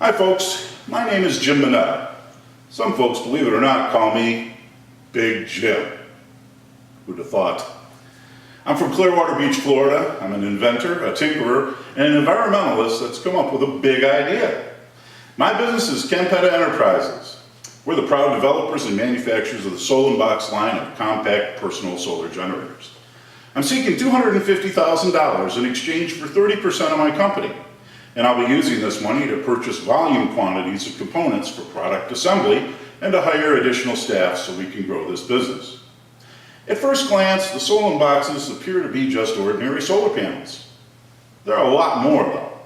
Hi folks, my name is Jim Minetta. Some folks, believe it or not, call me Big Jim. Who'd have thought? I'm from Clearwater Beach, Florida. I'm an inventor, a tinkerer, and an environmentalist that's come up with a big idea. My business is Kempetta Enterprises. We're the proud developers and manufacturers of the Solenbox line of compact personal solar generators. I'm seeking $250,000 in exchange for 30% of my company. And I'll be using this money to purchase volume quantities of components for product assembly and to hire additional staff so we can grow this business. At first glance, the Solenboxes appear to be just ordinary solar panels. There are a lot more though.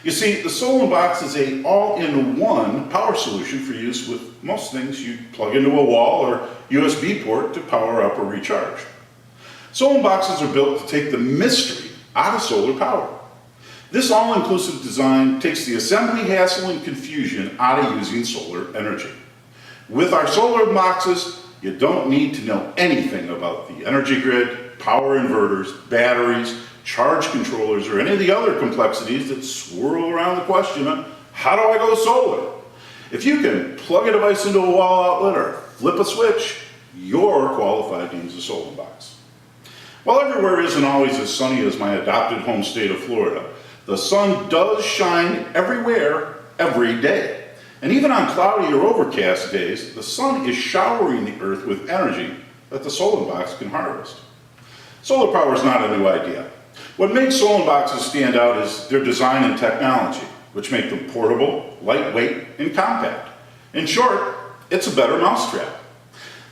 You see, the Solenbox is an all-in-one power solution for use with most things you plug into a wall or USB port to power up or recharge. Solenboxes are built to take the mystery out of solar power. This all-inclusive design takes the assembly hassle and confusion out of using solar energy. With our solar boxes, you don't need to know anything about the energy grid, power inverters, batteries, charge controllers, or any of the other complexities that swirl around the question of how do I go solar? If you can plug a device into a wall outlet or flip a switch, you're qualified to use a solar box. While everywhere isn't always as sunny as my adopted home state of Florida, the sun does shine everywhere, every day. And even on cloudy or overcast days, the sun is showering the earth with energy that the Solenbox can harvest. Solar power is not a new idea. What makes Solenboxes stand out is their design and technology, which make them portable, lightweight, and compact. In short, it's a better mousetrap.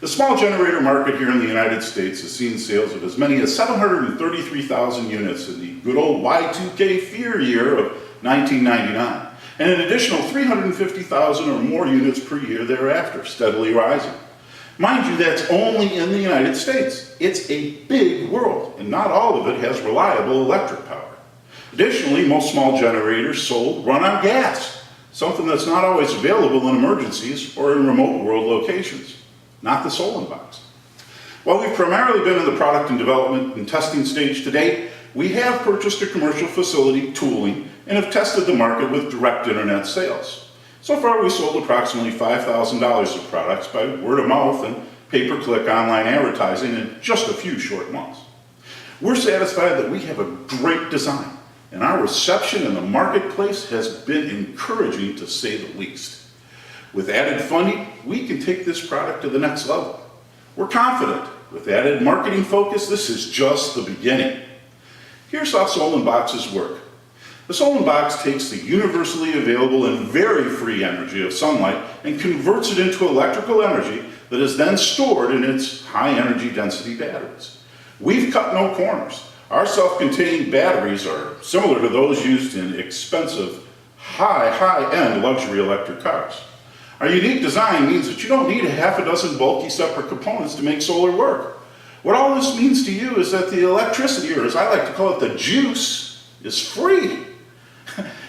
The small generator market here in the United States has seen sales of as many as 733,000 units in the good old Y2K fear year of 1999, and an additional 350,000 or more units per year thereafter, steadily rising. Mind you, that's only in the United States. It's a big world, and not all of it has reliable electric power. Additionally, most small generators sold run on gas, something that's not always available in emergencies or in remote world locations. Not the Solenbox. While we've primarily been in the product and development and testing stage to date, we have purchased a commercial facility, tooling, and have tested the market with direct internet sales. So far, we sold approximately $5,000 of products by word of mouth and pay-per-click online advertising in just a few short months. We're satisfied that we have a great design, and our reception in the marketplace has been encouraging to say the least. With added funding, we can take this product to the next level. We're confident, with added marketing focus, this is just the beginning. Here's how Solenboxes work. The Solenbox takes the universally available and very free energy of sunlight and converts it into electrical energy that is then stored in its high energy density batteries. We've cut no corners. Our self-contained batteries are similar to those used in expensive, high-end luxury electric cars. Our unique design means that you don't need a half a dozen bulky separate components to make solar work. What all this means to you is that the electricity, or as I like to call it, the juice, is free.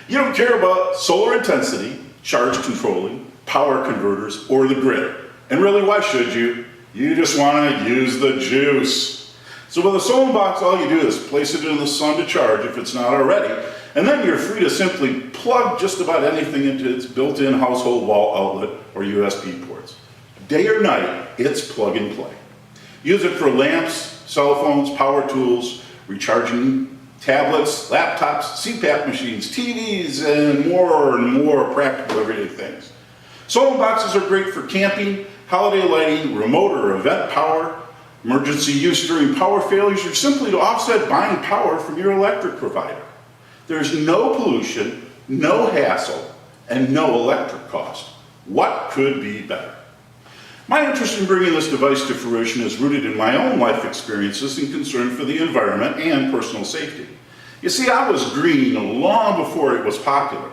You don't care about solar intensity, charge controlling, power converters, or the grid. And really, why should you? You just want to use the juice. So with a Solenbox, all you do is place it in the sun to charge if it's not already, and then you're free to simply plug just about anything into its built-in household wall outlet or USB ports. Day or night, it's plug and play. Use it for lamps, cell phones, power tools, recharging tablets, laptops, CPAP machines, TVs, and more practical everyday things. Solenboxes are great for camping, holiday lighting, remote or event power, emergency use during power failures, or simply to offset buying power from your electric provider. There's no pollution, no hassle, and no electric cost. What could be better? My interest in bringing this device to fruition is rooted in my own life experiences and concern for the environment and personal safety. You see, I was green long before it was popular,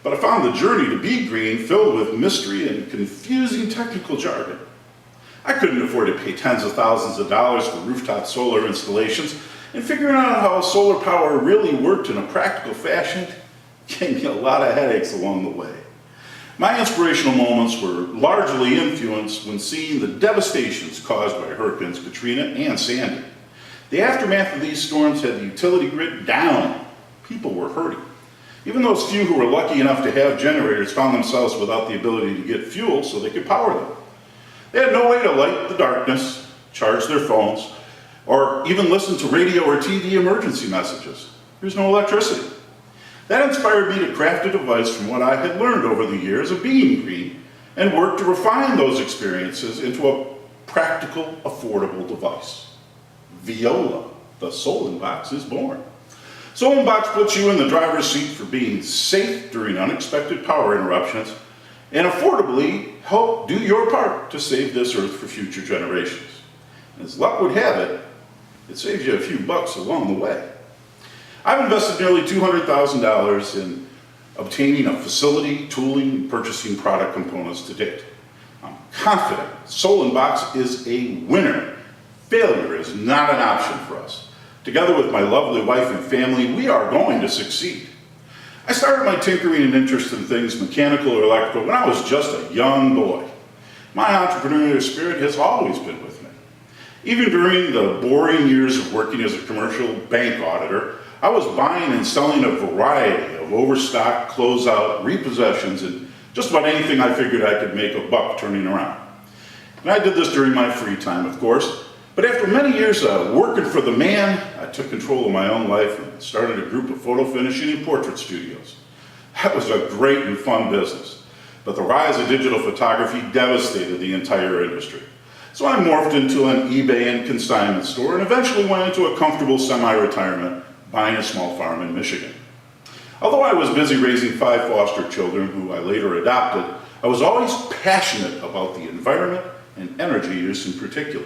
but I found the journey to be green filled with mystery and confusing technical jargon. I couldn't afford to pay tens of thousands of dollars for rooftop solar installations, and figuring out how solar power really worked in a practical fashion gave me a lot of headaches along the way. My inspirational moments were largely influenced when seeing the devastations caused by Hurricanes Katrina and Sandy. The aftermath of these storms had the utility grid down. People were hurting. Even those few who were lucky enough to have generators found themselves without the ability to get fuel so they could power them. They had no way to light the darkness, charge their phones, or even listen to radio or TV emergency messages. There's no electricity. That inspired me to craft a device from what I had learned over the years of being green and work to refine those experiences into a practical, affordable device. Viola, the Solenbox, is born. Solenbox puts you in the driver's seat for being safe during unexpected power interruptions and affordably help do your part to save this earth for future generations. As luck would have it, it saves you a few bucks along the way. I've invested nearly $200,000 in obtaining a facility, tooling, and purchasing product components to date. I'm confident Solenbox is a winner. Failure is not an option for us. Together with my lovely wife and family, we are going to succeed. I started my tinkering and interest in things mechanical or electrical when I was just a young boy. My entrepreneurial spirit has always been with me. Even during the boring years of working as a commercial bank auditor, I was buying and selling a variety of overstock, closeout, repossessions, and just about anything I figured I could make a buck turning around. And I did this during my free time, of course, but after many years working for the man, I took control of my own life and started a group of photo finishing and portrait studios. That was a great and fun business, but the rise of digital photography devastated the entire industry. So I morphed into an eBay and consignment store and eventually went into a comfortable semi-retirement, buying a small farm in Michigan. Although I was busy raising 5 foster children who I later adopted, I was always passionate about the environment and energy use in particular.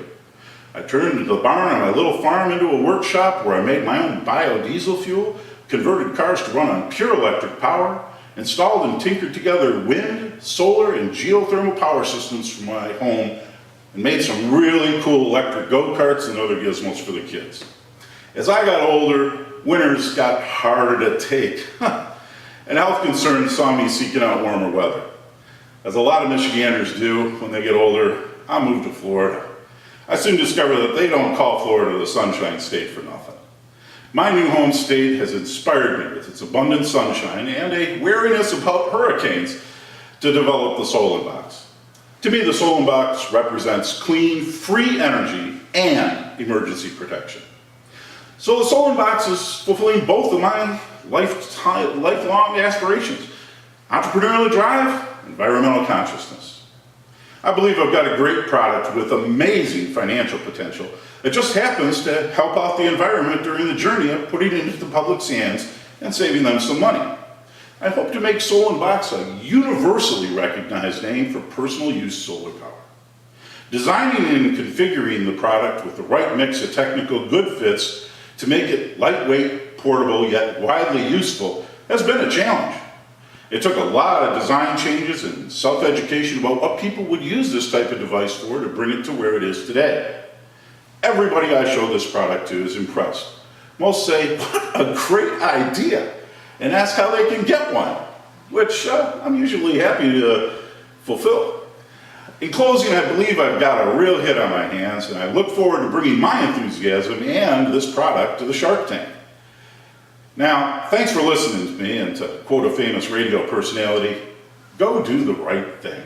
I turned the barn on my little farm into a workshop where I made my own biodiesel fuel, converted cars to run on pure electric power, installed and tinkered together wind, solar, and geothermal power systems for my home, and made some really cool electric go-karts and other gizmos for the kids. As I got older, winters got harder to take, and health concerns saw me seeking out warmer weather. As a lot of Michiganders do when they get older, I moved to Florida. I soon discovered that they don't call Florida the Sunshine State for nothing. My new home state has inspired me with its abundant sunshine and a wariness about hurricanes to develop the Solenbox. To me, the Solenbox represents clean, free energy and emergency protection. So the Solenbox is fulfilling both of my lifelong aspirations: entrepreneurial drive, environmental consciousness. I believe I've got a great product with amazing financial potential that just happens to help out the environment during the journey of putting it into the public's hands and saving them some money. I hope to make Solenbox a universally recognized name for personal use solar power. Designing and configuring the product with the right mix of technical good fits to make it lightweight, portable, yet widely useful has been a challenge. It took a lot of design changes and self-education about what people would use this type of device for to bring it to where it is today. Everybody I show this product to is impressed. Most say, "What a great idea," and ask how they can get one, which I'm usually happy to fulfill. In closing, I believe I've got a real hit on my hands, and I look forward to bringing my enthusiasm and this product to the Shark Tank. Now, thanks for listening to me, and to quote a famous radio personality, go do the right thing.